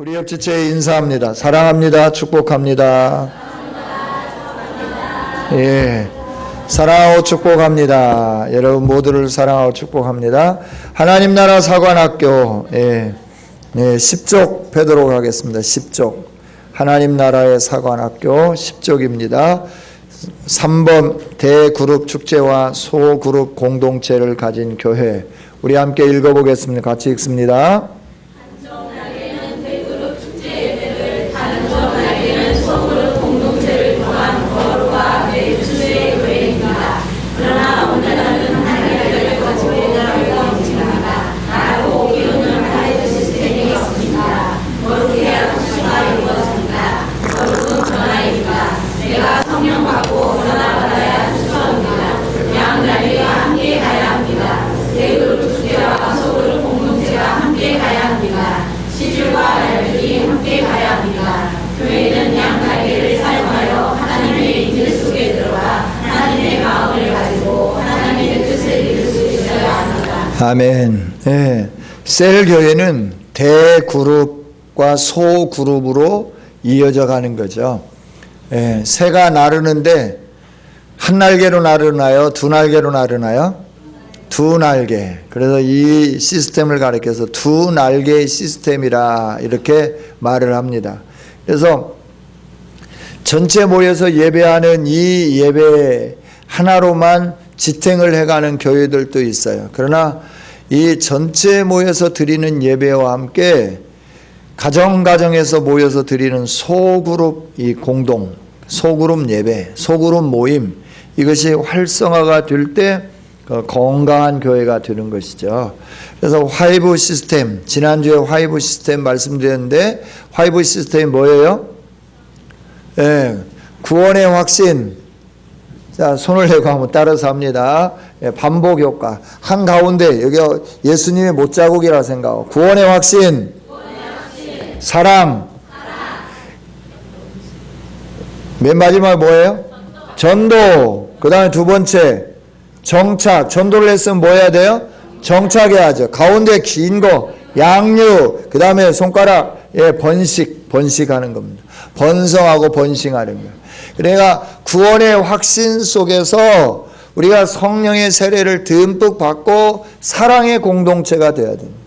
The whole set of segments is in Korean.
우리 옆지체에 인사합니다. 사랑합니다. 축복합니다. 예, 사랑하고 축복합니다. 여러분 모두를 사랑하고 축복합니다. 하나님 나라 사관학교 10쪽 펴도록 하겠습니다. 10쪽 하나님 나라의 사관학교 10쪽입니다. 3번 대그룹 축제와 소그룹 공동체를 가진 교회. 우리 함께 읽어보겠습니다. 같이 읽습니다. 아멘. 예. 셀 교회는 대그룹과 소그룹으로 이어져 가는 거죠. 예. 새가 나르는데 한 날개로 나르나요? 두 날개로 나르나요? 두 날개. 그래서 이 시스템을 가리켜서 두 날개의 시스템이라 이렇게 말을 합니다. 그래서 전체 모여서 예배하는 이 예배 하나로만 지탱을 해가는 교회들도 있어요. 그러나 이 전체 모여서 드리는 예배와 함께 가정에서 모여서 드리는 소그룹 소그룹 예배, 소그룹 모임, 이것이 활성화가 될 때 건강한 교회가 되는 것이죠. 그래서 화이브 시스템, 지난주에 화이브 시스템 말씀드렸는데, 화이브 시스템이 뭐예요? 구원의 확신. 자, 손을 내고 한번 따라서 합니다. 반복 효과. 한가운데, 여기 예수님의 못자국이라 생각하고, 구원의 확신. 사랑. 맨 마지막 뭐예요? 전도. 그 다음에 두 번째, 정착. 전도를 했으면 뭐 해야 돼요? 정착해야죠. 가운데 긴 거, 양육. 그 다음에 손가락, 번식하는 겁니다. 번성하고 번식하는 거예요. 그러니까 구원의 확신 속에서 우리가 성령의 세례를 듬뿍 받고 사랑의 공동체가 되어야 됩니다.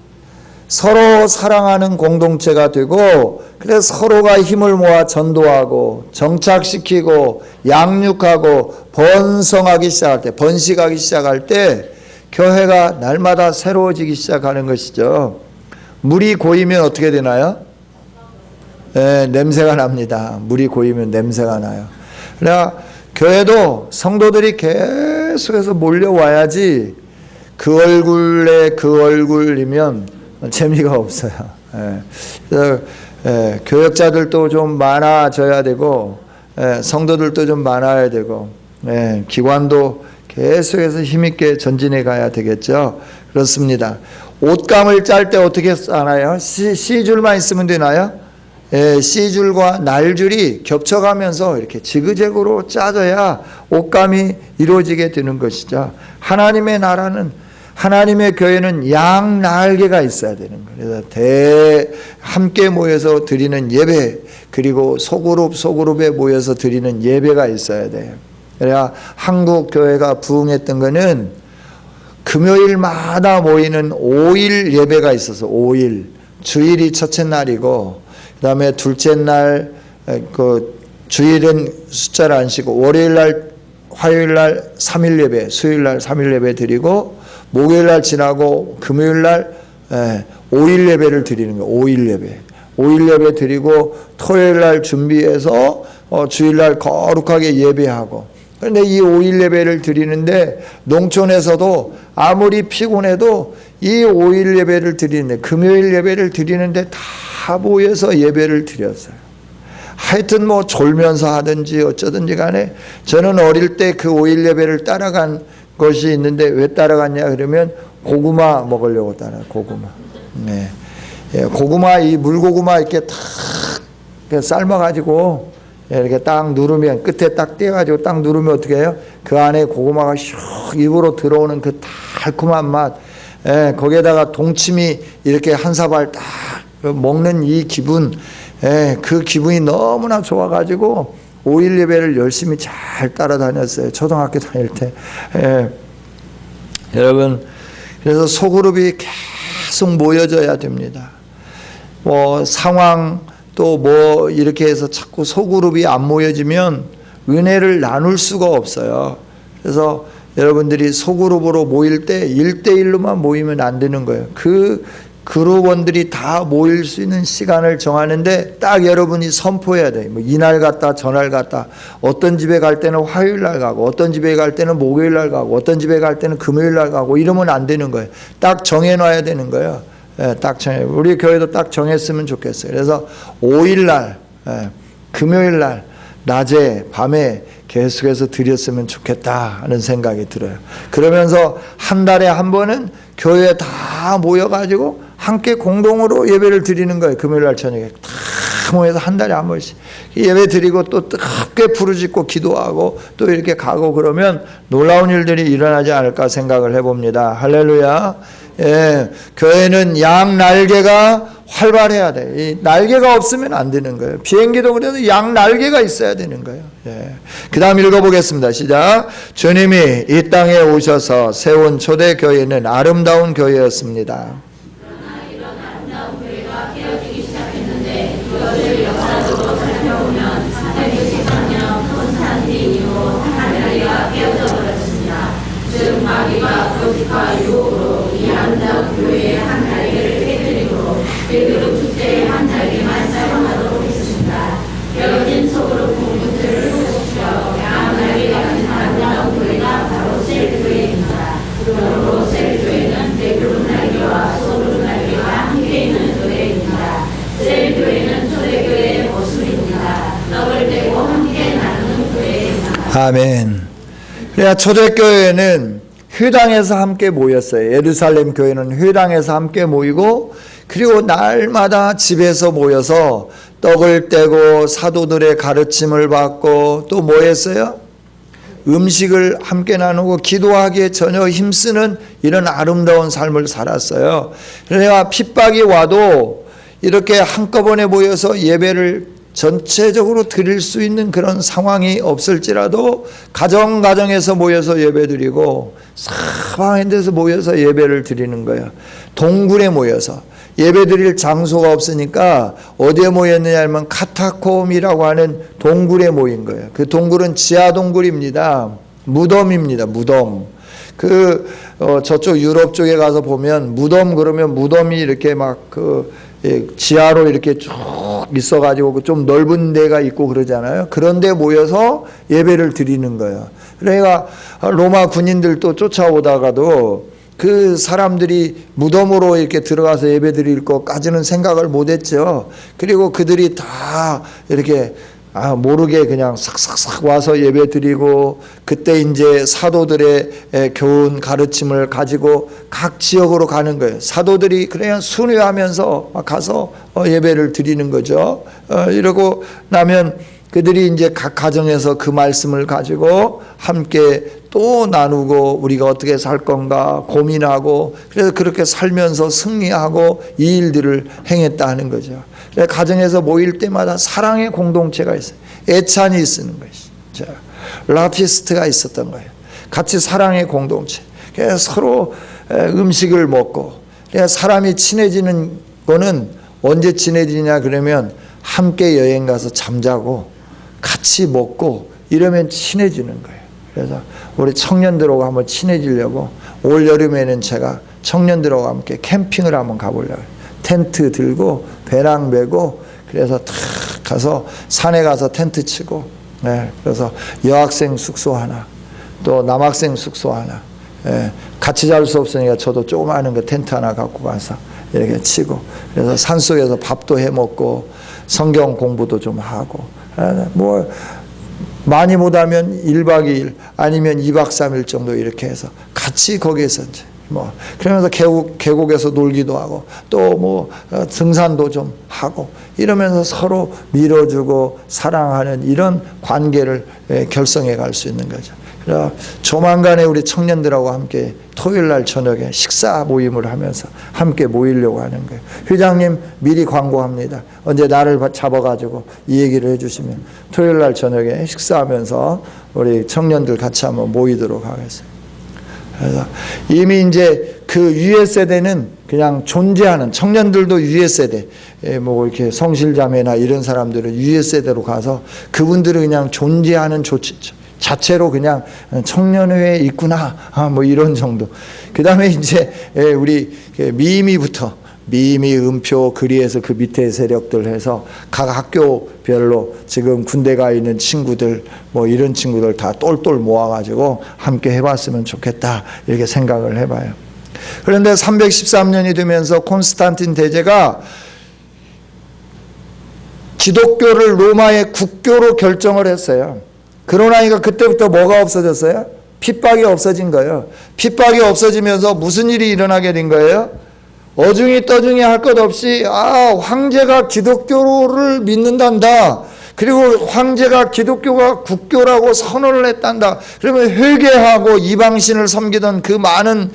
서로 사랑하는 공동체가 되고, 그래서 서로가 힘을 모아 전도하고 정착시키고 양육하고 번성하기 시작할 때, 번식하기 시작할 때 교회가 날마다 새로워지기 시작하는 것이죠. 물이 고이면 어떻게 되나요? 냄새가 납니다. 물이 고이면 냄새가 나요. 그러나 교회도 성도들이 계속해서 몰려와야지 그 얼굴에 그 얼굴이면 재미가 없어요. 그래서 교역자들도 좀 많아져야 되고, 성도들도 좀 많아야 되고, 기관도 계속해서 힘있게 전진해 가야 되겠죠. 그렇습니다. 옷감을 짤 때 어떻게 짜나요? C줄만 있으면 되나요? C줄과 날줄이 겹쳐가면서 이렇게 지그재그로 짜져야 옷감이 이루어지게 되는 것이죠. 하나님의 나라는, 하나님의 교회는 양 날개가 있어야 되는 거예요. 그래서 함께 모여서 드리는 예배, 그리고 소그룹에 모여서 드리는 예배가 있어야 돼요. 그래야 한국 교회가 부흥했던 거는 금요일마다 모이는 5일 예배가 있어서 5일. 주일이 첫째 날이고, 그 다음에 둘째 날, 주일은 숫자를 안 쉬고, 월요일 날, 화요일 날 3일 예배, 수요일 날 3일 예배 드리고, 목요일 날 지나고, 금요일 날 5일 예배를 드리는 거예요. 5일 예배. 5일 예배 드리고, 토요일 날 준비해서 주일 날 거룩하게 예배하고. 그런데 이 5일 예배를 드리는데, 농촌에서도 아무리 피곤해도 이 5일 예배를 드리는데, 금요일 예배를 드리는데 다 모여서 예배를 드렸어요. 하여튼 뭐 졸면서 하든지 어쩌든지 간에 저는 어릴 때 그 5일 예배를 따라간 것이 있는데, 왜 따라갔냐 그러면 고구마 먹으려고 고구마. 고구마, 이 물고구마 이렇게 탁 삶아가지고 이렇게 딱 누르면, 끝에 딱 떼가지고 딱 누르면 어떻게 해요? 그 안에 고구마가 슉 입으로 들어오는 그 달콤한 맛, 거기에다가 동치미 이렇게 한 사발 딱 먹는 이 기분, 그 기분이 너무나 좋아가지고 5일 예배를 열심히 잘 따라다녔어요. 초등학교 다닐 때. 여러분, 그래서 소그룹이 계속 모여져야 됩니다. 뭐 상황 또 뭐 이렇게 해서 자꾸 소그룹이 안 모여지면 은혜를 나눌 수가 없어요. 그래서 여러분들이 소그룹으로 모일 때 1대1로만 모이면 안 되는 거예요. 그 그룹원들이 다 모일 수 있는 시간을 정하는데 딱 여러분이 선포해야 돼요. 뭐 이날 갔다 저날 갔다, 어떤 집에 갈 때는 화요일 날 가고, 어떤 집에 갈 때는 목요일 날 가고, 어떤 집에 갈 때는 금요일 날 가고, 이러면 안 되는 거예요. 딱 정해놔야 되는 거예요. 딱 정해. 우리 교회도 딱 정했으면 좋겠어요. 그래서 5일 날, 금요일 날 낮에 밤에 계속해서 드렸으면 좋겠다 하는 생각이 들어요. 그러면서 한 달에 한 번은 교회에 다 모여가지고 함께 공동으로 예배를 드리는 거예요. 금요일 날 저녁에 다 모여서 한 달에 한 번씩 예배 드리고 또 뜨겁게 부르짖고 기도하고 또 이렇게 가고, 그러면 놀라운 일들이 일어나지 않을까 생각을 해봅니다. 할렐루야. 교회는 양 날개가 활발해야 돼. 이 날개가 없으면 안 되는 거예요. 비행기도 그래도 양 날개가 있어야 되는 거예요. 그 다음 읽어보겠습니다. 시작. 주님이 이 땅에 오셔서 세운 초대 교회는 아름다운 교회였습니다. 그러나 이런 아름다운 교회가 깨어지기 시작했는데 그것을 역사적으로 살펴보면 463년 콘스탄티니로 하나리가 깨어져 버렸습니다. 즉 마귀가 고티파 유혹으로 이 아름다운 교회의 한 날개를 깨뜨리고 빌그룹 축제의 한 날개만 사용하도록 했습니다. 깨어진 소그룹 공동체를 소속시켜 양 날개 같은 아름다운 교회가 바로 셀교회입니다. 그러므로 셀교회는 대그룹 날개와 소그룹 날개가 함께 있는 교회입니다. 셀교회는 초대교회의 모습입니다. 떡을 떼고 함께 나누는 교회입니다. 아멘. 그래야 초대교회는 회당에서 함께 모였어요. 예루살렘 교회는 회당에서 함께 모이고, 그리고 날마다 집에서 모여서 떡을 떼고 사도들의 가르침을 받고, 또 뭐 했어요? 음식을 함께 나누고 기도하기에 전혀 힘쓰는 이런 아름다운 삶을 살았어요. 그래야 핍박이 와도 이렇게 한꺼번에 모여서 예배를 전체적으로 드릴 수 있는 그런 상황이 없을지라도 가정에서 모여서 예배드리고 사방한 데서 모여서 예배를 드리는 거예요. 동굴에 모여서 예배드릴 장소가 없으니까 어디에 모였느냐 하면 카타콤이라고 하는 동굴에 모인 거예요. 그 동굴은 지하 동굴입니다. 무덤입니다. 무덤. 저쪽 유럽 쪽에 가서 보면 무덤 그러면 무덤이 이렇게 막 지하로 이렇게 쭉 있어가지고 좀 넓은 데가 있고 그러잖아요. 그런 데 모여서 예배를 드리는 거예요. 그러니까 로마 군인들도 쫓아오다가도 그 사람들이 무덤으로 이렇게 들어가서 예배 드릴 것까지는 생각을 못 했죠. 그리고 그들이 다 이렇게 모르게 그냥 싹싹싹 와서 예배 드리고, 그때 이제 사도들의 교훈 가르침을 가지고 각 지역으로 가는 거예요. 사도들이 그냥 순회하면서 막 가서 예배를 드리는 거죠. 이러고 나면 그들이 이제 각 가정에서 그 말씀을 가지고 함께 또 나누고 우리가 어떻게 살 건가 고민하고, 그래서 그렇게 살면서 승리하고 이 일들을 행했다 하는 거죠. 가정에서 모일 때마다 사랑의 공동체가 있어요. 애찬이 있는 것이죠. 라피스트가 있었던 거예요. 같이 사랑의 공동체. 그래서 서로 음식을 먹고, 사람이 친해지는 거는 언제 친해지냐 그러면 함께 여행 가서 잠자고 같이 먹고 이러면 친해지는 거예요. 그래서 우리 청년들하고 한번 친해지려고 올 여름에는 제가 청년들하고 함께 캠핑을 한번 가보려고요. 텐트 들고 배낭 메고, 그래서 탁 가서 산에 가서 텐트 치고, 그래서 여학생 숙소 하나 또 남학생 숙소 하나, 같이 잘 수 없으니까 저도 조그마한 거 텐트 하나 갖고 가서 이렇게 치고, 그래서 산속에서 밥도 해 먹고 성경 공부도 좀 하고, 뭐 많이 못하면 1박 2일 아니면 2박 3일 정도 이렇게 해서 같이 거기에서 이제 그러면서 계곡에서 놀기도 하고 또 등산도 좀 하고 이러면서 서로 밀어주고 사랑하는 이런 관계를 결성해 갈 수 있는 거죠. 조만간에 우리 청년들하고 함께 토요일 날 저녁에 식사 모임을 하면서 함께 모이려고 하는 거예요. 회장님 미리 광고합니다. 언제 날을 잡아가지고 이 얘기를 해주시면 토요일 날 저녁에 식사하면서 우리 청년들 같이 한번 모이도록 하겠습니다. 그래서 이미 이제 그 유예 세대는 그냥 존재하는, 청년들도 유예 세대, 뭐 이렇게 성실자매나 이런 사람들은 유예 세대로 가서 그분들은 그냥 존재하는 자체로 그냥 청년회에 있구나, 뭐 이런 정도. 그 다음에 이제 우리 미미부터, 미미, 음표, 그리에서 그 밑에 세력들 해서 각 학교별로 지금 군대 가 있는 친구들, 뭐 이런 친구들 다 똘똘 모아가지고 함께 해봤으면 좋겠다, 이렇게 생각을 해봐요. 그런데 313년이 되면서 콘스탄틴 대제가 기독교를 로마의 국교로 결정을 했어요. 그러나니까 그때부터 뭐가 없어졌어요? 핍박이 없어진 거예요. 핍박이 없어지면서 무슨 일이 일어나게 된 거예요? 어중이 떠중이 할 것 없이 황제가 기독교를 믿는단다. 그리고 황제가 기독교가 국교라고 선언을 했단다. 그러면 회개하고 이방신을 섬기던 그 많은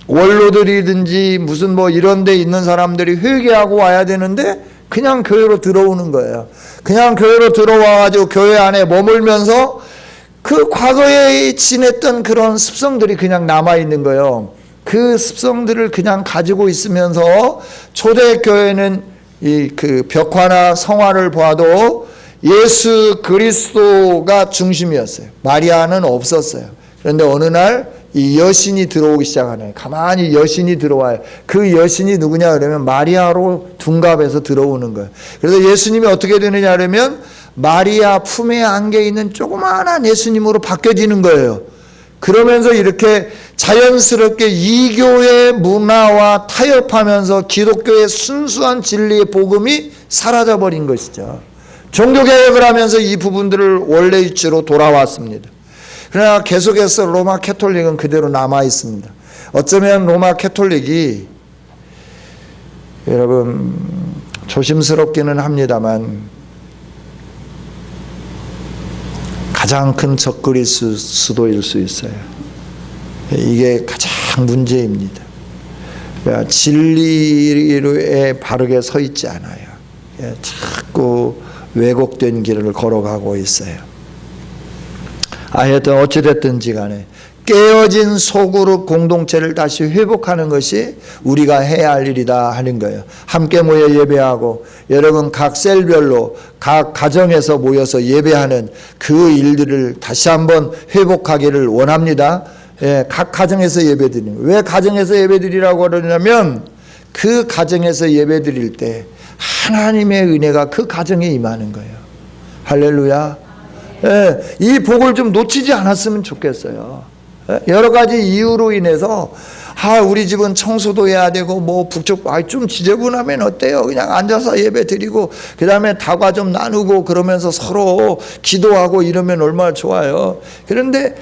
원로들이든지 무슨 뭐 이런 데 있는 사람들이 회개하고 와야 되는데 그냥 교회로 들어오는 거예요. 그냥 교회로 들어와가지고 교회 안에 머물면서 그 과거에 지냈던 그런 습성들이 그냥 남아있는 거예요. 그 습성들을 그냥 가지고 있으면서 초대교회는 이 그 벽화나 성화를 봐도 예수 그리스도가 중심이었어요. 마리아는 없었어요. 그런데 어느 날 이 여신이 들어오기 시작하네요. 가만히 여신이 들어와요. 그 여신이 누구냐 그러면 마리아로 둔갑해서 들어오는 거예요. 그래서 예수님이 어떻게 되느냐 그러면 마리아 품에 안겨 있는 조그마한 예수님으로 바뀌어지는 거예요. 그러면서 이렇게 자연스럽게 이교의 문화와 타협하면서 기독교의 순수한 진리의 복음이 사라져버린 것이죠. 종교개혁을 하면서 이 부분들을 원래 위치로 돌아왔습니다. 그러나 계속해서 로마 캐톨릭은 그대로 남아 있습니다. 어쩌면 로마 캐톨릭이 여러분 조심스럽기는 합니다만 가장 큰 적그리 수도일 수 있어요. 이게 가장 문제입니다. 진리에 바르게 서 있지 않아요. 자꾸 왜곡된 길을 걸어가고 있어요. 하여튼 어찌됐든지 간에 깨어진 소그룹 공동체를 다시 회복하는 것이 우리가 해야 할 일이다 하는 거예요. 함께 모여 예배하고 여러분 각 셀별로 각 가정에서 모여서 예배하는 그 일들을 다시 한번 회복하기를 원합니다. 각 가정에서 예배드리는, 왜 가정에서 예배드리라고 그러냐면 그 가정에서 예배드릴 때 하나님의 은혜가 그 가정에 임하는 거예요. 할렐루야. 이 복을 좀 놓치지 않았으면 좋겠어요. 여러 가지 이유로 인해서 우리 집은 청소도 해야 되고 뭐 북쪽 좀 지저분하면 어때요? 그냥 앉아서 예배 드리고 그 다음에 다과 좀 나누고 그러면서 서로 기도하고 이러면 얼마나 좋아요. 그런데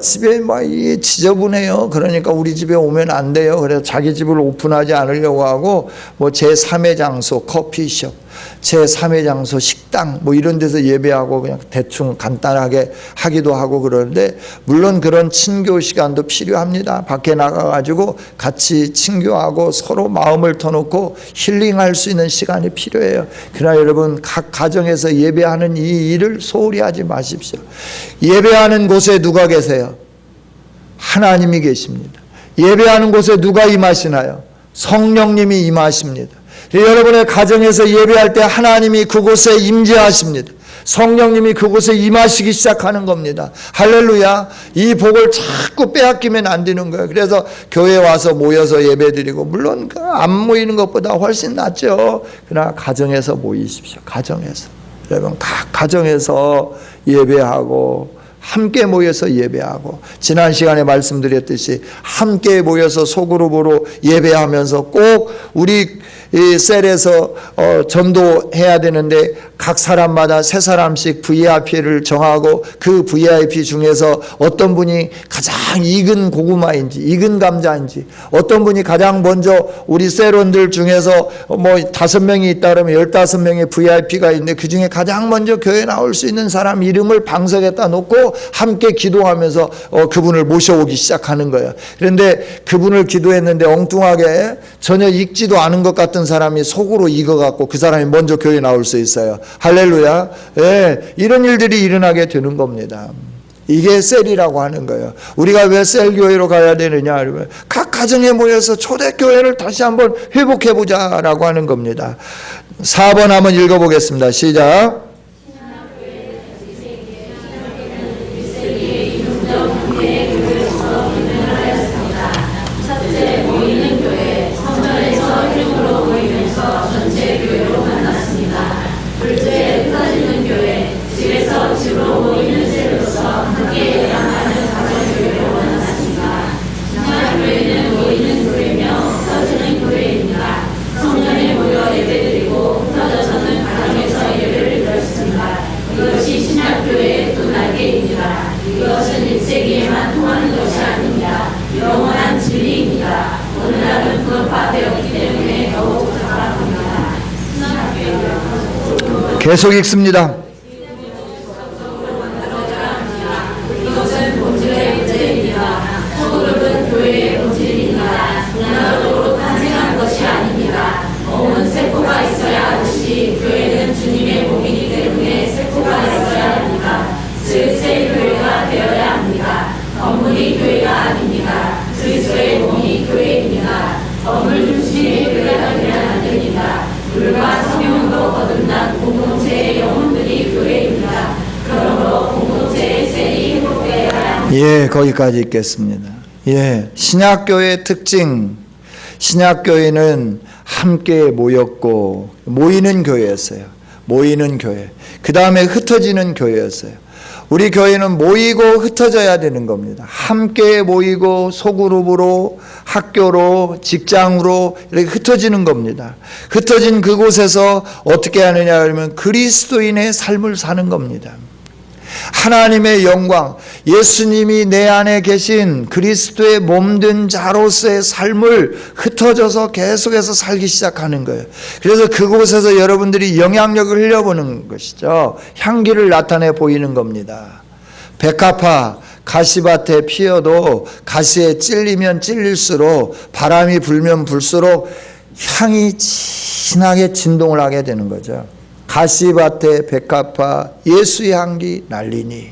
집에 막 지저분해요. 그러니까 우리 집에 오면 안 돼요. 그래서 자기 집을 오픈하지 않으려고 하고 뭐 제3의 장소 커피숍, 제3의 장소 식당 뭐 이런 데서 예배하고 그냥 대충 간단하게 하기도 하고 그러는데 물론 그런 친교 시간도 필요합니다. 밖에 나가가지고 같이 친교하고 서로 마음을 터놓고 힐링할 수 있는 시간이 필요해요. 그러나 여러분 각 가정에서 예배하는 이 일을 소홀히 하지 마십시오. 예배하는 곳에 누가 계세요? 하나님이 계십니다. 예배하는 곳에 누가 임하시나요? 성령님이 임하십니다. 여러분의 가정에서 예배할 때 하나님이 그곳에 임재하십니다. 성령님이 그곳에 임하시기 시작하는 겁니다. 할렐루야. 이 복을 자꾸 빼앗기면 안 되는 거예요. 그래서 교회에 와서 모여서 예배드리고 물론 안 모이는 것보다 훨씬 낫죠. 그러나 가정에서 모이십시오. 가정에서. 여러분 각 가정에서 예배하고 함께 모여서 예배하고 지난 시간에 말씀드렸듯이 함께 모여서 소그룹으로 예배하면서 꼭 우리 이 셀에서 전도해야 되는데 각 사람마다 3사람씩 VIP를 정하고 그 VIP 중에서 어떤 분이 가장 익은 고구마인지 익은 감자인지 어떤 분이 가장 먼저 우리 셀원들 중에서 뭐 5명이 있다 그러면 15명의 VIP가 있는데 그 중에 가장 먼저 교회 나올 수 있는 사람 이름을 방석에다 놓고 함께 기도하면서 그분을 모셔오기 시작하는 거예요. 그런데 그분을 기도했는데 엉뚱하게 전혀 익지도 않은 것 같은 사람이 속으로 익어갖고 그 사람이 먼저 교회에 나올 수 있어요. 할렐루야. 예, 이런 일들이 일어나게 되는 겁니다. 이게 셀이라고 하는 거예요. 우리가 왜 셀교회로 가야 되느냐 그러면 각 가정에 모여서 초대교회를 다시 한번 회복해보자라고 하는 겁니다. 4번 한번 읽어보겠습니다. 시작. 계속 읽습니다. 이것은 본질의 문제입니다. 소그룹은 교회의 본질입니다. 문화적으로 탄생한 것이 아닙니다. 몸은 세포가 있어야 하듯이 교회는 주님의 몸이기 때문에 세포가 있어야 합니다. 즉 셀교회가 되어야 합니다. 건물이 교회가 아닙니다. 그리스도의 몸이 교회입니다. 건물 중심의 교회가 되면 안 됩니다. 물과 성령으로 거듭난 공동체의 영혼들이 교회입니다. 그러므로 공동체의 셀이 회복되어야 합니다. 예, 거기까지 읽겠습니다. 예, 신약교회의 특징. 신약교회는 함께 모였고 모이는 교회였어요. 모이는 교회. 그 다음에 흩어지는 교회였어요. 우리 교회는 모이고 흩어져야 되는 겁니다. 함께 모이고 소그룹으로 학교로 직장으로 이렇게 흩어지는 겁니다. 흩어진 그곳에서 어떻게 하느냐 그러면 그리스도인의 삶을 사는 겁니다. 하나님의 영광, 예수님이 내 안에 계신 그리스도의 몸된 자로서의 삶을 흩어져서 계속해서 살기 시작하는 거예요. 그래서 그곳에서 여러분들이 영향력을 흘려보는 것이죠. 향기를 나타내 보이는 겁니다. 백합화, 가시밭에 피어도 가시에 찔리면 찔릴수록 바람이 불면 불수록 향이 진하게 진동을 하게 되는 거죠. 가시밭에 백합화 예수의 향기 날리니.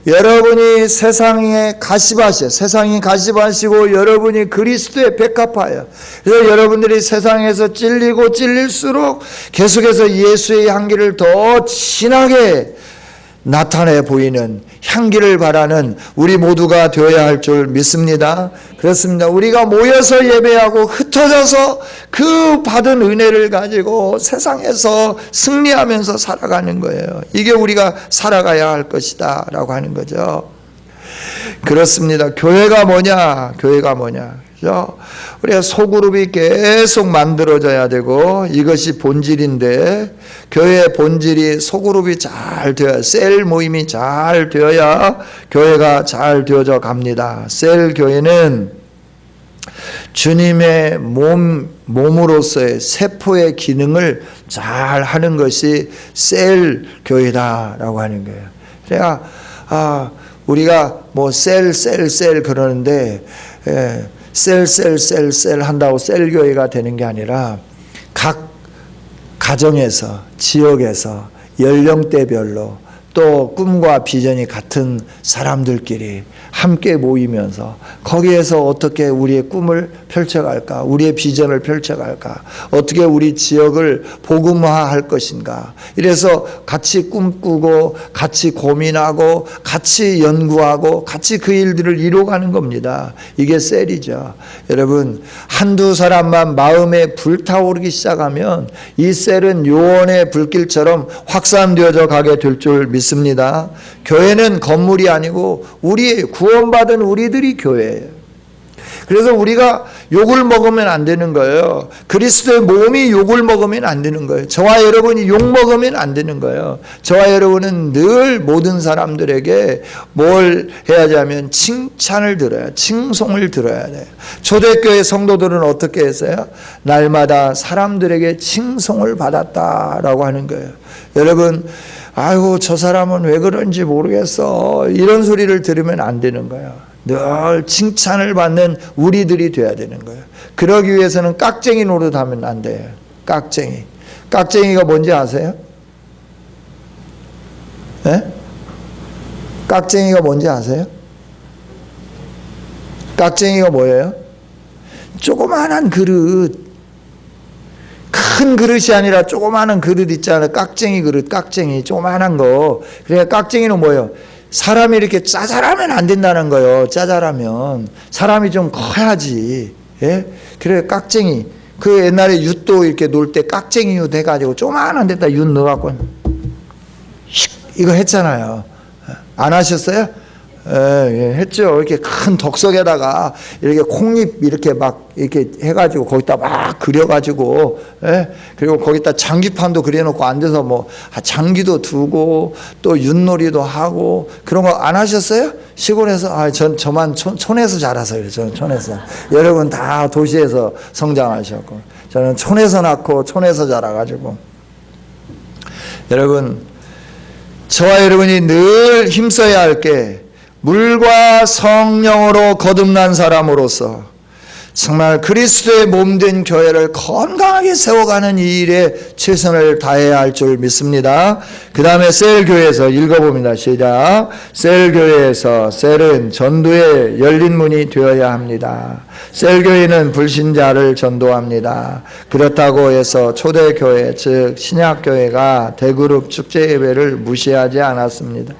여러분이 세상의 가시밭이에요. 세상이 가시밭이고 여러분이 그리스도의 백합화예요. 그래서 여러분들이 세상에서 찔리고 찔릴수록 계속해서 예수의 향기를 더 진하게 나타내 보이는 향기를 바라는 우리 모두가 되어야 할 줄 믿습니다. 그렇습니다. 우리가 모여서 예배하고 흩어져서 그 받은 은혜를 가지고 세상에서 승리하면서 살아가는 거예요. 이게 우리가 살아가야 할 것이다 라고 하는 거죠. 그렇습니다. 교회가 뭐냐? 교회가 뭐냐? 그죠? 우리가 소그룹이 계속 만들어져야 되고 이것이 본질인데 교회의 본질이 소그룹이 잘 되어야, 셀 모임이 잘 되어야 교회가 잘 되어져 갑니다. 셀 교회는 주님의 몸으로서의 세포의 기능을 잘 하는 것이 셀 교회다라고 하는 거예요. 그래야 우리가 뭐 셀 그러는데 셀 한다고 셀교회가 되는 게 아니라 각 가정에서 지역에서 연령대별로 또 꿈과 비전이 같은 사람들끼리 함께 모이면서 거기에서 어떻게 우리의 꿈을 펼쳐갈까, 우리의 비전을 펼쳐갈까, 어떻게 우리 지역을 복음화할 것인가, 이래서 같이 꿈꾸고 같이 고민하고 같이 연구하고 같이 그 일들을 이루어가는 겁니다. 이게 셀이죠. 여러분, 한두 사람만 마음에 불타오르기 시작하면 이 셀은 요원의 불길처럼 확산되어져 가게 될 줄 믿습니다. 교회는 건물이 아니고 구원받은 우리들이 교회예요. 그래서 우리가 욕을 먹으면 안 되는 거예요. 그리스도의 몸이 욕을 먹으면 안 되는 거예요. 저와 여러분이 욕 먹으면 안 되는 거예요. 저와 여러분은 늘 모든 사람들에게 뭘 해야 하면 칭찬을 들어야, 칭송을 들어야 돼요. 초대교회 성도들은 어떻게 했어요? 날마다 사람들에게 칭송을 받았다라고 하는 거예요. 여러분, 아이고 저 사람은 왜 그런지 모르겠어, 이런 소리를 들으면 안 되는 거예요. 늘 칭찬을 받는 우리들이 돼야 되는 거예요. 그러기 위해서는 깍쟁이 노릇하면 안 돼요. 깍쟁이가 뭔지 아세요? 네? 깍쟁이가 뭔지 아세요? 깍쟁이가 뭐예요? 조그마한 그릇, 큰 그릇이 아니라 조그마한 그릇 있잖아요. 깍쟁이 그릇, 깍쟁이 조그마한 거. 그러니까 깍쟁이는 뭐예요? 사람이 이렇게 짜잘하면 안 된다는 거예요. 짜잘하면 사람이 좀 커야지. 예? 그래 깍쟁이. 그 옛날에 윷도 이렇게 놀 때 깍쟁이 윷 해가지고 조그마한 데다 윷 넣어갖고 이거 했잖아요. 안 하셨어요? 예, 했죠. 이렇게 큰 덕석에다가 이렇게 콩잎 이렇게 막 이렇게 해가지고 거기다 막 그려가지고, 예? 그리고 거기다 장기판도 그려놓고 앉아서 뭐 장기도 두고 또 윷놀이도 하고 그런 거 안 하셨어요? 시골에서? 저만 촌에서 자라서 그래요. 저는 촌에서. 여러분 다 도시에서 성장하셨고 저는 촌에서 낳고 촌에서 자라가지고. 여러분, 저와 여러분이 늘 힘써야 할 게 물과 성령으로 거듭난 사람으로서 정말 그리스도의 몸된 교회를 건강하게 세워가는 이 일에 최선을 다해야 할 줄 믿습니다. 그 다음에 셀교회에서 읽어봅니다. 시작. 셀교회에서, 셀은 전도의 열린 문이 되어야 합니다. 셀교회는 불신자를 전도합니다. 그렇다고 해서 초대교회, 즉 신약교회가 대그룹 축제 예배를 무시하지 않았습니다.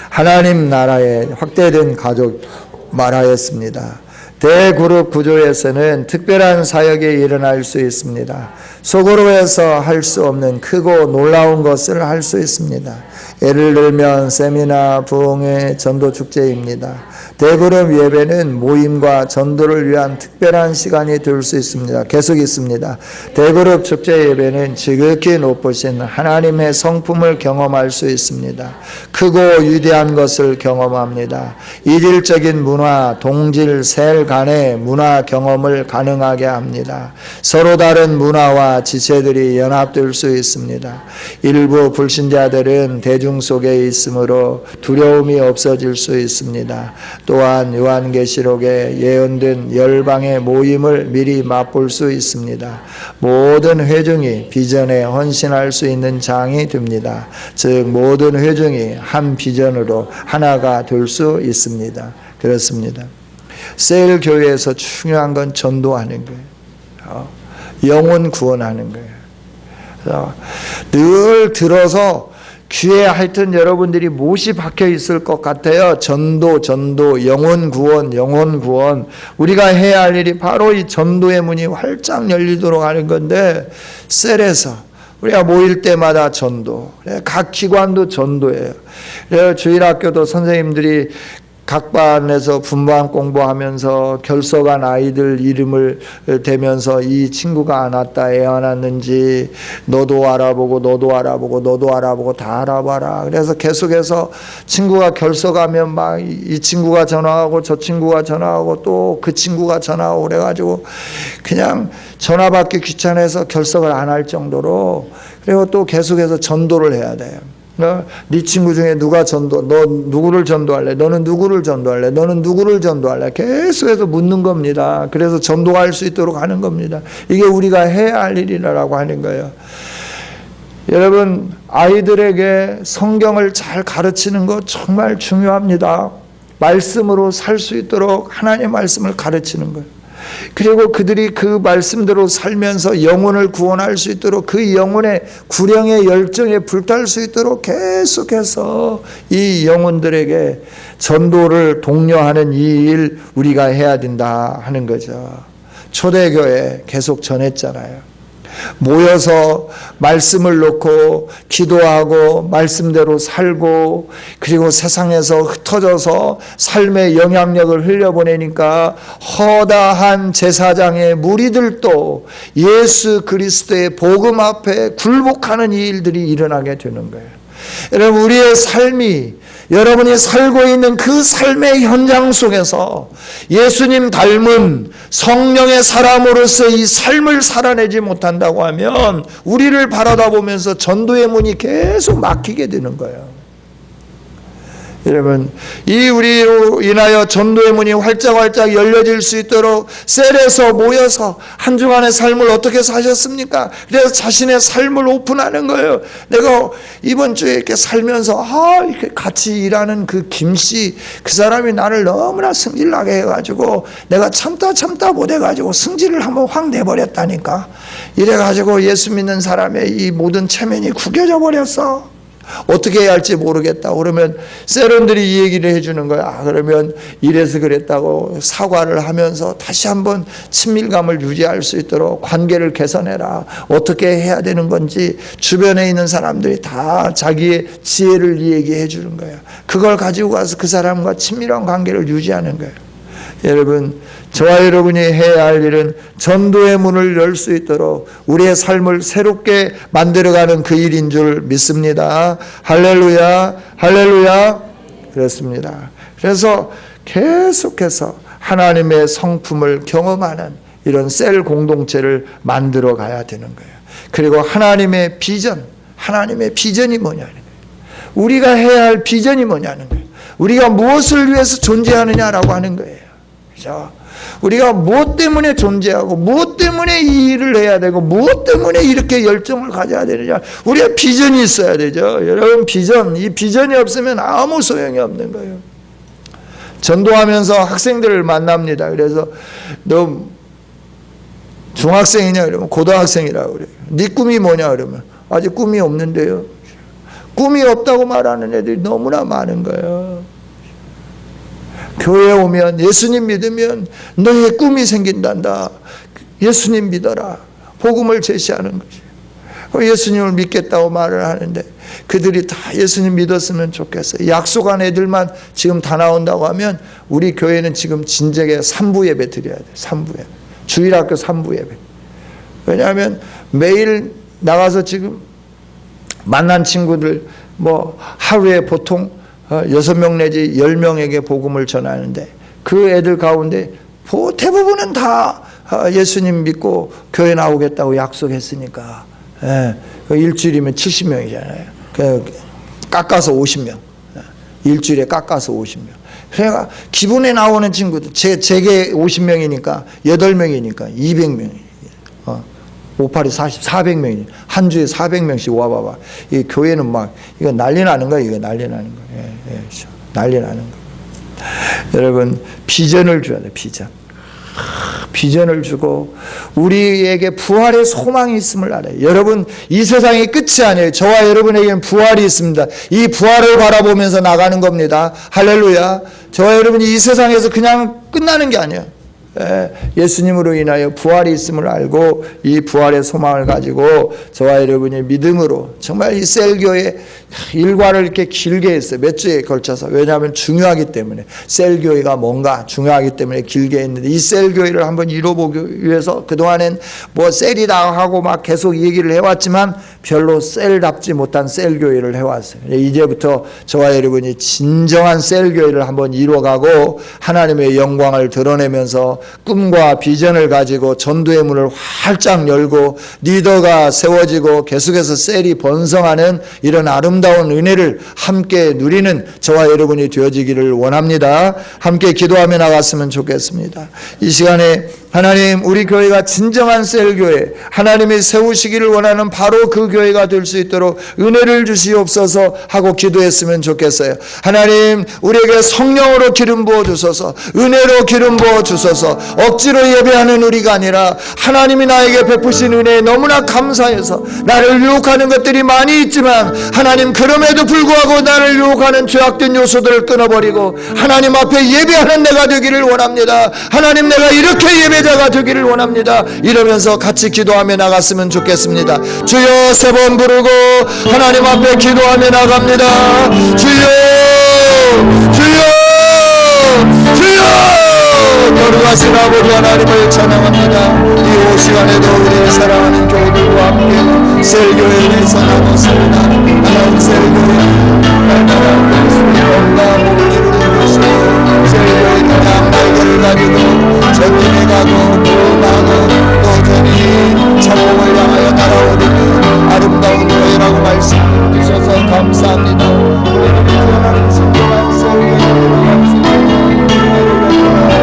하나님 나라의 확대된 가족 말하였습니다. 대그룹 구조에서는 특별한 사역이 일어날 수 있습니다. 속으로 해서 할 수 없는 크고 놀라운 것을 할 수 있습니다. 예를 들면 세미나, 부흥회, 전도축제입니다. 대그룹 예배는 모임과 전도를 위한 특별한 시간이 될 수 있습니다. 계속 있습니다. 대그룹 축제 예배는 지극히 높으신 하나님의 성품을 경험할 수 있습니다. 크고 위대한 것을 경험합니다. 이질적인 문화, 동질, 셀 간의 문화 경험을 가능하게 합니다. 서로 다른 문화와 지체들이 연합될 수 있습니다. 일부 불신자들은 대중 속에 있으므로 두려움이 없어질 수 있습니다. 또한 요한계시록에 예언된 열방의 모임을 미리 맛볼 수 있습니다. 모든 회중이 비전에 헌신할 수 있는 장이 됩니다. 즉 모든 회중이 한 비전으로 하나가 될 수 있습니다. 그렇습니다. 셀 교회에서 중요한 건 전도하는 거예요. 영혼 구원하는 거예요. 그래서 늘 들어서 귀에 하여튼 여러분들이 못이 박혀 있을 것 같아요. 전도, 영혼 구원. 우리가 해야 할 일이 바로 이 전도의 문이 활짝 열리도록 하는 건데, 셀에서 우리가 모일 때마다 전도, 각 기관도 전도예요. 주일학교도 선생님들이 각 반에서 분반 공부하면서 결석한 아이들 이름을 대면서 이 친구가 안 왔다, 애 안 왔는지 너도 알아보고 다 알아봐라. 그래서 계속해서 친구가 결석하면 막 이 친구가 전화하고 저 친구가 전화하고 또 그 친구가 전화하고 그래가지고 그냥 전화 받기 귀찮아서 결석을 안 할 정도로, 그리고 또 계속해서 전도를 해야 돼요. 네 친구 중에 누가 너 누구를 전도할래? 너는 누구를 전도할래? 너는 누구를 전도할래? 계속해서 묻는 겁니다. 그래서 전도할 수 있도록 하는 겁니다. 이게 우리가 해야 할 일이라고 하는 거예요. 여러분, 아이들에게 성경을 잘 가르치는 거 정말 중요합니다. 말씀으로 살 수 있도록 하나님의 말씀을 가르치는 거예요. 그리고 그들이 그 말씀대로 살면서 영혼을 구원할 수 있도록 그 영혼의 구령의 열정에 불탈 수 있도록 계속해서 이 영혼들에게 전도를 독려하는 이 일 우리가 해야 된다 하는 거죠. 초대교회 계속 전했잖아요. 모여서 말씀을 놓고 기도하고 말씀대로 살고, 그리고 세상에서 흩어져서 삶의 영향력을 흘려보내니까 허다한 제사장의 무리들도 예수 그리스도의 복음 앞에 굴복하는 이 일들이 일어나게 되는 거예요. 여러분, 우리의 삶이, 여러분이 살고 있는 그 삶의 현장 속에서 예수님 닮은 성령의 사람으로서 이 삶을 살아내지 못한다고 하면 우리를 바라다 보면서 전도의 문이 계속 막히게 되는 거예요. 여러분, 이 우리로 인하여 전도의 문이 활짝활짝 열려질 수 있도록 셀에서 모여서 한 주간의 삶을 어떻게 사셨습니까? 그래서 자신의 삶을 오픈하는 거예요. 내가 이번 주에 이렇게 살면서 이렇게 같이 일하는 그 김씨, 그 사람이 나를 너무나 승질나게 해가지고 내가 참다 못해가지고 승질을 한번 확 내버렸다니까. 이래가지고 예수 믿는 사람의 이 모든 체면이 구겨져 버렸어. 어떻게 해야 할지 모르겠다. 그러면 세런들이 이 얘기를 해주는 거야. 그러면 이래서 그랬다고 사과를 하면서 다시 한번 친밀감을 유지할 수 있도록 관계를 개선해라. 어떻게 해야 되는 건지 주변에 있는 사람들이 다 자기의 지혜를 얘기해 주는 거야. 그걸 가지고 가서 그 사람과 친밀한 관계를 유지하는 거예요. 여러분, 저와 여러분이 해야 할 일은 전도의 문을 열 수 있도록 우리의 삶을 새롭게 만들어가는 그 일인 줄 믿습니다. 할렐루야, 할렐루야. 그렇습니다. 그래서 계속해서 하나님의 성품을 경험하는 이런 셀 공동체를 만들어 가야 되는 거예요. 그리고 하나님의 비전이 뭐냐는 거예요. 우리가 해야 할 비전이 뭐냐는 거예요. 우리가 무엇을 위해서 존재하느냐라고 하는 거예요. 그렇죠? 우리가 무엇 때문에 존재하고 무엇 때문에 이 일을 해야 되고 무엇 때문에 이렇게 열정을 가져야 되느냐. 우리가 비전이 있어야 되죠. 여러분, 이 비전이 없으면 아무 소용이 없는 거예요. 전도하면서 학생들을 만납니다. 그래서 너 중학생이냐 그러면 고등학생이라고 그래요. 네 꿈이 뭐냐 그러면 아직 꿈이 없는데요. 꿈이 없다고 말하는 애들이 너무나 많은 거예요. 교회에 오면 예수님 믿으면 너의 꿈이 생긴단다. 예수님 믿어라. 복음을 제시하는 것이에요. 예수님을 믿겠다고 말을 하는데 그들이 다 예수님 믿었으면 좋겠어요. 약속한 애들만 지금 다 나온다고 하면 우리 교회는 지금 진작에 3부 예배 드려야 돼요. 3부 예배. 주일학교 3부 예배. 왜냐하면 매일 나가서 지금 만난 친구들 하루에 보통 6명 내지 10명에게 복음을 전하는데 그 애들 가운데 대부분은 다 예수님 믿고 교회 나오겠다고 약속했으니까 일주일이면 70명이잖아요. 깎아서 50명. 일주일에 깎아서 50명. 그러니까 기본에 나오는 친구들 제게 50명이니까 8명이니까 200명이에요. 58이 400명이 한 주에 400명씩 와봐봐. 이 교회는 이거 난리 나는 거야. 이거 난리 나는 거야. 난리 나는 거야. 여러분, 비전을 줘야 돼. 비전을 주고 우리에게 부활의 소망이 있음을 알아요. 여러분, 이 세상이 끝이 아니에요. 저와 여러분에게는 부활이 있습니다. 이 부활을 바라보면서 나가는 겁니다. 할렐루야. 저와 여러분이 이 세상에서 그냥 끝나는 게 아니에요. 예수님으로 인하여 부활이 있음을 알고 이 부활의 소망을 가지고 저와 여러분이 믿음으로 정말 이 셀교회 일과를 이렇게 길게 했어요. 몇 주에 걸쳐서. 왜냐하면 중요하기 때문에. 셀교회가 뭔가 중요하기 때문에 길게 했는데 이 셀교회를 한번 이뤄보기 위해서 그동안엔 셀이다 하고 계속 얘기를 해왔지만 별로 셀답지 못한 셀교회를 해왔어요. 이제부터 저와 여러분이 진정한 셀교회를 한번 이뤄가고 하나님의 영광을 드러내면서 꿈과 비전을 가지고 전도의 문을 활짝 열고 리더가 세워지고 계속해서 셀이 번성하는 이런 아름다운 은혜를 함께 누리는 저와 여러분이 되어지기를 원합니다. 함께 기도하며 나갔으면 좋겠습니다. 이 시간에 하나님, 우리 교회가 진정한 셀교회, 하나님이 세우시기를 원하는 바로 그 교회가 될 수 있도록 은혜를 주시옵소서 하고 기도했으면 좋겠어요. 하나님, 우리에게 성령으로 기름 부어 주소서, 은혜로 기름 부어 주소서. 억지로 예배하는 우리가 아니라 하나님이 나에게 베푸신 은혜에 너무나 감사해서 나를 유혹하는 것들이 많이 있지만 하나님, 그럼에도 불구하고 나를 유혹하는 죄악된 요소들을 끊어버리고 하나님 앞에 예배하는 내가 되기를 원합니다. 하나님, 내가 이렇게 예배자가 되기를 원합니다. 이러면서 같이 기도하며 나갔으면 좋겠습니다. 주여, 세 번 부르고 하나님 앞에 기도하며 나갑니다. 주여, 주여, 주여. 거룩하신 아버지 하나님을 찬양합니다. 이 시간에도 우리의 사랑하는 교우들과 함께 셀교회에 대해서 나눴습니다. 하나님 셀교회 날마다 그리스도의 영과 복을 이루는 것이고 셀교회 그냥 날개를 가지고 전진해 가고 또 나고 또 전이 천국을 향하여 날아오르는 아름다운 교회라고 말씀 주셔서 감사합니다. 우리들이 태어나는 신령한 셀교회로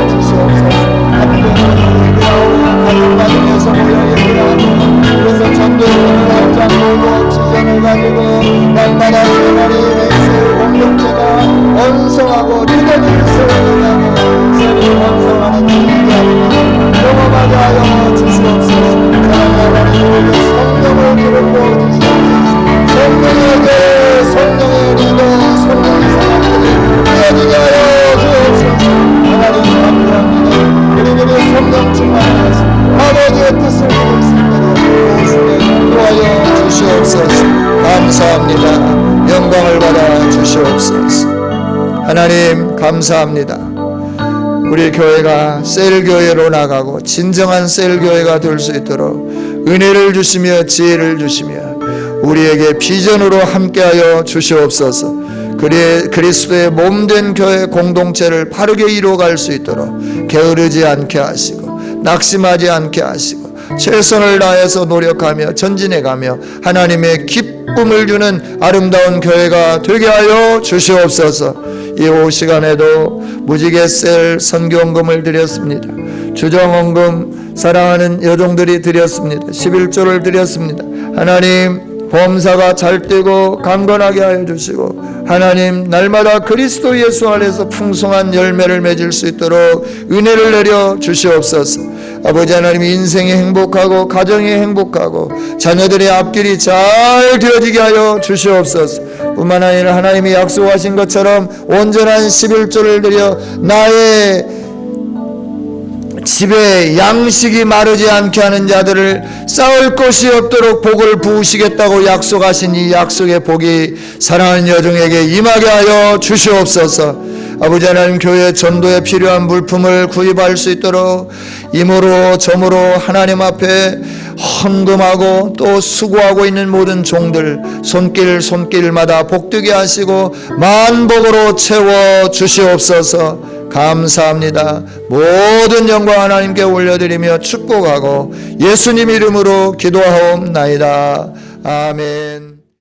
주시옵소서. 함께하는 예배하고 가정가정에서 모여 예배하고 그래서 전도회를 한장 보고 지전을 가지고 날마다 하나님의 새 공동체가 원성하고 리더를 세워나가고 새로 완성하는 일이 경험하게 하여 주시옵소서. 사랑하는 성령을 기름부어 주시옵소서. 성령에게 성령의 리더 성령의 사람들이 이어지게 하여 주옵소서. 하나님 감사합니다. 우리들이 성령 충만하시 아버지의 뜻을 이룰 수 있도록 도우시되 인도하여 주시옵소서. 감사합니다. 영광을 받아 주시옵소서. 하나님 감사합니다. 우리 교회가 셀교회로 나가고 진정한 셀교회가 될 수 있도록 은혜를 주시며 지혜를 주시며 우리에게 비전으로 함께하여 주시옵소서. 그리스도의 몸된 교회 공동체를 바르게 이루어갈 수 있도록 게으르지 않게 하시고 낙심하지 않게 하시고 최선을 다해서 노력하며 전진해가며 하나님의 기쁨을 주는 아름다운 교회가 되게 하여 주시옵소서. 이 오후 시간에도 무지개 셀 선교헌금을 드렸습니다. 주정헌금 사랑하는 여종들이 드렸습니다. 11조를 드렸습니다. 하나님 범사가 잘 되고 강건하게 하여 주시고 하나님 날마다 그리스도 예수 안에서 풍성한 열매를 맺을 수 있도록 은혜를 내려 주시옵소서. 아버지 하나님 인생이 행복하고 가정이 행복하고 자녀들의 앞길이 잘 되어지게 하여 주시옵소서. 뿐만 아니라 하나님이 약속하신 것처럼 온전한 11조를 드려 나의 집에 양식이 마르지 않게 하는 자들을 싸울 것이 없도록 복을 부으시겠다고 약속하신 이 약속의 복이 사랑하는 여종에게 임하게 하여 주시옵소서. 아버지 하나님 교회 전도에 필요한 물품을 구입할 수 있도록 임으로 점으로 하나님 앞에 헌금하고 또 수고하고 있는 모든 종들 손길마다 복되게 하시고 만복으로 채워 주시옵소서. 감사합니다. 모든 영광 하나님께 올려드리며 축복하고 예수님 이름으로 기도하옵나이다. 아멘.